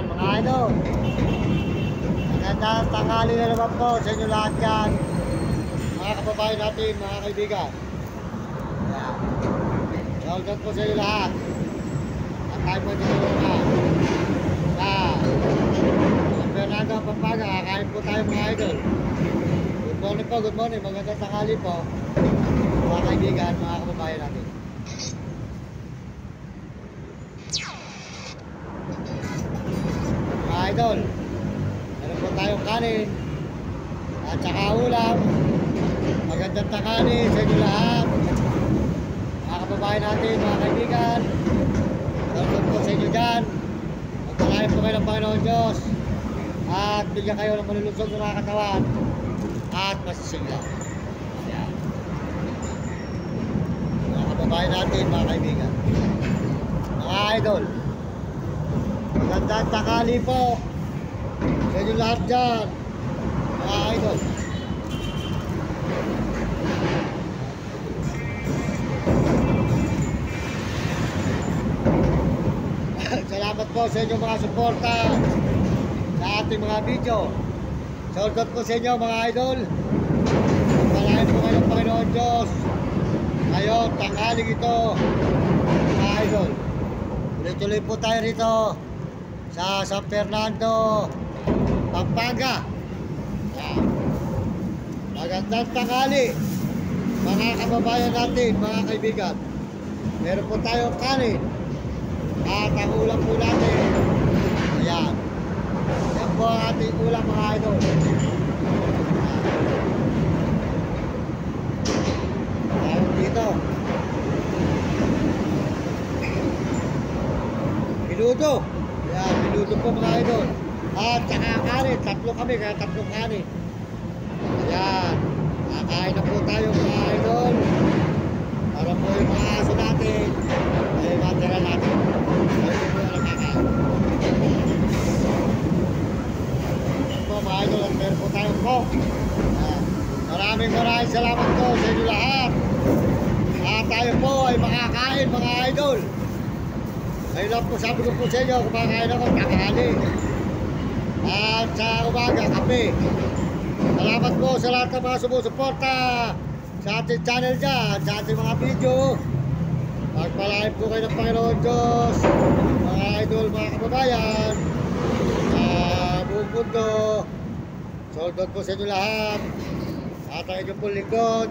Ayan, mga idol. Magandang tanghali na naman po sa inyo lahat dyan. Mga kababayan natin, mga kaibigan. Ayan. Shoutout po sa inyo lahat. At tayo po dito naman. Sa San Fernando, Pampanga, kakain po tayo mga idol. Good morning po, good morning. Magandang tanghali po. Mga kaibigan, mga kababayan natin. Mga idol, meron po tayong kanin at saka ulam. Magandang tanghali sa inyo lahat, mga kababayan natin, mga kaibigan. Meron po sa inyo dyan. Magpalain po kayo ng Panginoon Diyos at bigyan kayo ng malulusog na mga katawan at masisigla. Ayan. Mga kababayan natin, mga kaibigan, mga idol, magandang tanghali po sa inyo lahat dyan, mga idol. Salamat po sa inyo mga suporta sa ating mga video. Shoutout po sa inyo mga idol. Palain po kayo ng Panginoon Diyos ngayon, tanghaling ito, mga idol. Tuloy-tuloy po tayo rito sa San Fernando, Pampanga. Magandang tanghali mga kababayan natin, mga kaibigan. Meron po tayong kanin at ang ulam po natin. Ayan. Yan po ang ating ulam mga idol. Ayan dito. Minuto. Ayan, minuto po mga idol. At saka kanin, tatlo kami, kaya tatlong kanin. Ayan. Kakain na po tayo mga idol. Para po yung mga aso natin ay matira natin. Ayun po ang kakain. Po mga idol, at meron po tayong coke. Maraming salamat po sa inyo lahat. At tayo po ay makakain mga idol. Ayun lang po, sabi ko po sa inyo, kumakain ako tanghali. At sa umaga, kape. Salamat po sa lahat ng mga sumusuporta sa ating channel dyan, sa ating mga video. Magpalain po kayo ng Panginoon Diyos, mga idol, mga kababayan, buong mundo. Shoutout po sa inyo lahat. At ang inyong pong lingkod,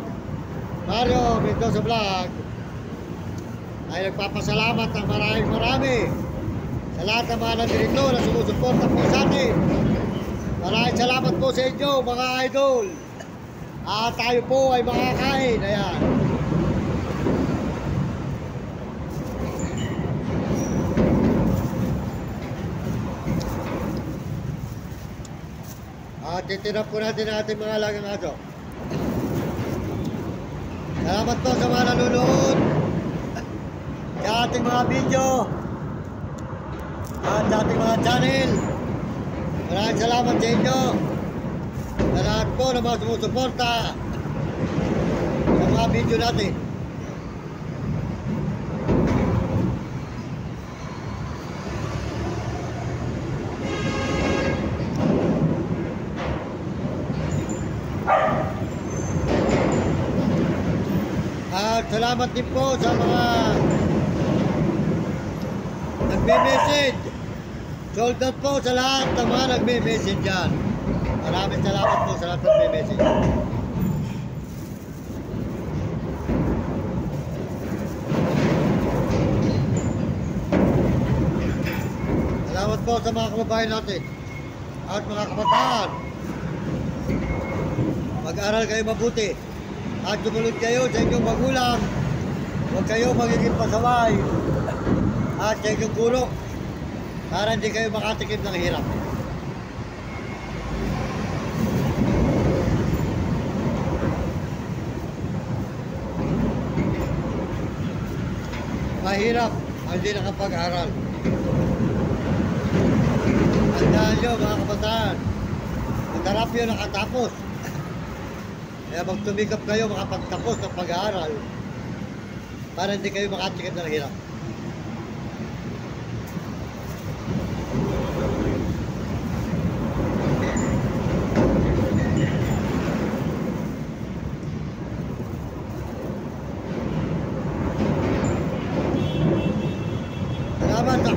Mario Mendoza Vlog, ay nagpapasalamat ng marami sa lahat ng mga nandito na sumusuporta po sa atin. Maraming salamat po sa inyo mga idol. At tayo po ay makakain. Ayan. At titirap po natin ang ating mga alagang aso. Salamat po sa mga nanonood sa ating mga video at sa ating mga channel. Maraming salamat sa inyo. Sa lahat po na mga sumusuporta sa mga video natin. At salamat din po sa mga nagme-message. Sold out po sa lahat ng mga nagme-message dyan. Maraming salamat po sa lahat ng nagme-message. Salamat po sa mga kababayan natin at mga kabataan. Mag-aral kayo mabuti at sumunod kayo sa inyong magulang. Huwag kayo magiging pasaway at sa inyong guro para hindi kayo makatikim ng hirap. Mahirap ang hindi nakapag-aral. Tandaan nyo mga kabataan, magharap yun nakatapos. Kaya magtumikap kayo makapagtapos ng pag-aaral para hindi kayo makatikim ng hirap.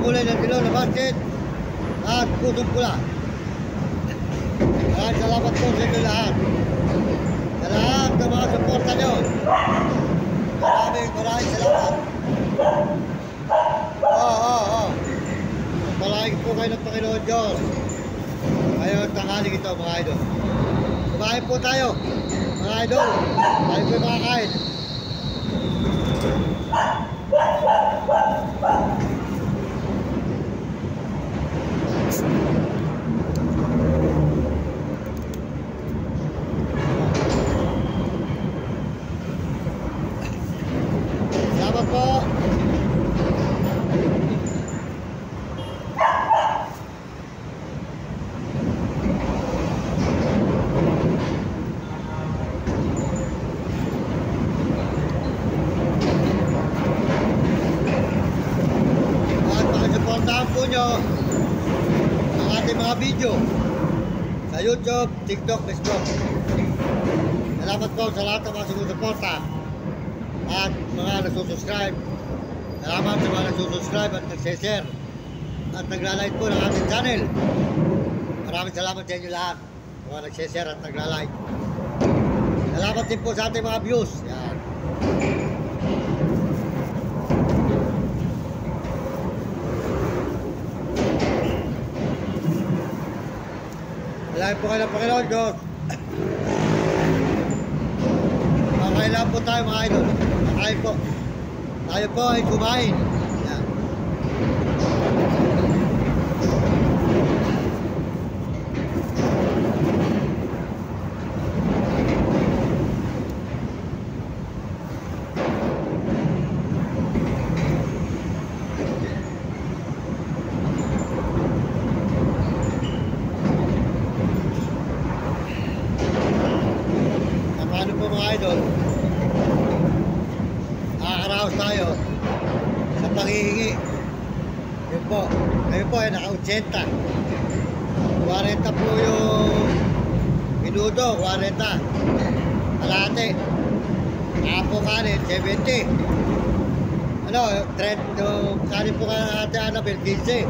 kulay ng dilaw na basket at pusong pula. Maraming salamat po sa inyo lahat. Sa lahat ng mga suporta nyo. Maraming salamat. Palagi po kayo ng Panginoon Diyos. Ngayon, tanghaling ito mga idol. Kumain po tayo, mga idol. Tayo po makakain. Salamat po. Supportahan po nyo ang ating mga video sa YouTube, TikTok, Facebook. Salamat po sa lahat ng mga sumusuporta at mga nagsusubscribe. Salamat sa mga nagsusubscribe at nagsishare at naglalike po ng ating channel. Maraming salamat sa inyo lahat, mga nagsishare at naglalike. Salamat din po sa ating mga views. Yan. Salamat po kayo ng Panginoon Diyos. Makain lang po tayo mga idol. Makain po. Tayo po ay kumain. Yan. Paano po mga idol? Nakakaraos tayo sa panghihingi. Yun po. Ngayon po ay naka-80. 40 po yung minuto, 40. Kalate. Apo kanin, 70. Ano, trend yung kanin po ka ate Annabel, 15.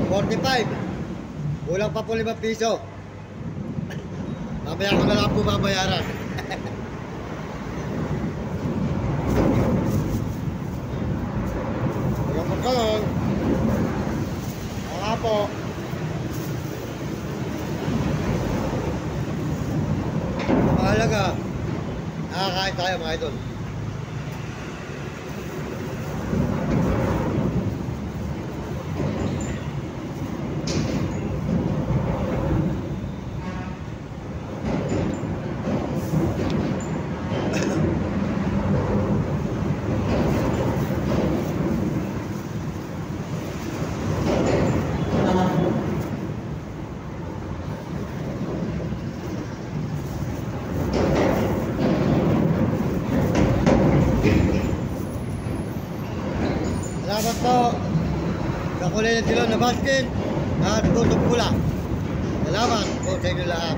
45. Kulang pa po 5 piso. Mamaya ko na lang po babayaran. Huwag po kalong. Mga po. Mahalaga. Nakakain tayo mga idol. Salamat po sa kulay ng dilaw na basket at pusong pula. Salamat po sa inyo lahat.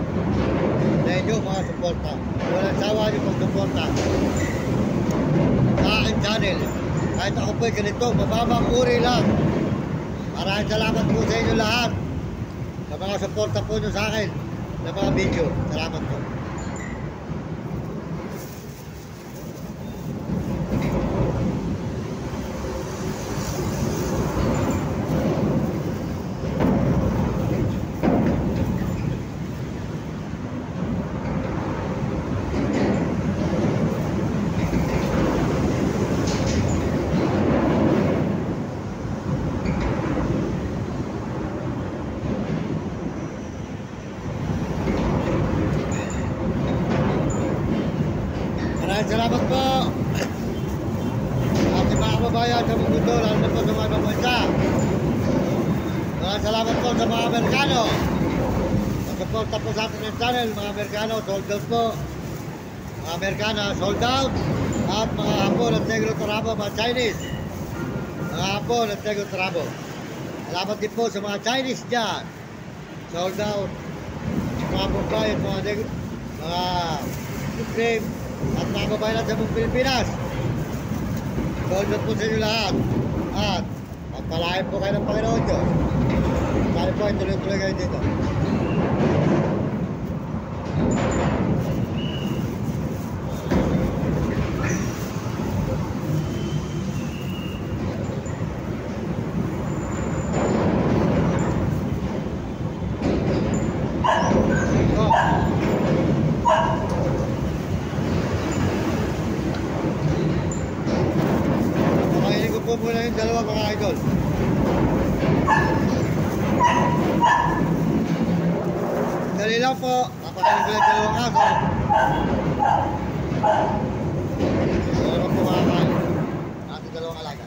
Sa inyo mga suporta. Walang sawa niyo pang suporta sa aking channel. Kahit ako po'y ganito, mababang uri lang. Maraming salamat po sa inyo lahat sa mga suporta po nyo sa akin sa mga video. Salamat po. Salamat po ating mga kababayan sa buong mundo, lalo na po sa mga ibang bansa. Salamat po sa mga Amerikano. Pag-suporta po sa atin ng channel, mga Amerikano, sold out po. Mga Amerikana, sold out. At mga Hapon at Negro Tarabo, mga Chinese. Mga Hapon at Negro Tarabo. Salamat din po sa mga Chinese dyan. Sold out. Mga Bombay at mga Negro, mga Supreme. At mga kababayan sa buong Pilipinas, sold out po sa inyo lahat. At Pagpalain po kayo ng Panginoon Diyos. Tayo po ay tuloy-tuloy kayo dito. Pakainin ko po muna yung dalawa mga idol. Dali lang po. Napakainin ko yung dalawang aso. Dalawa po makakain. Ating dalawang alaga.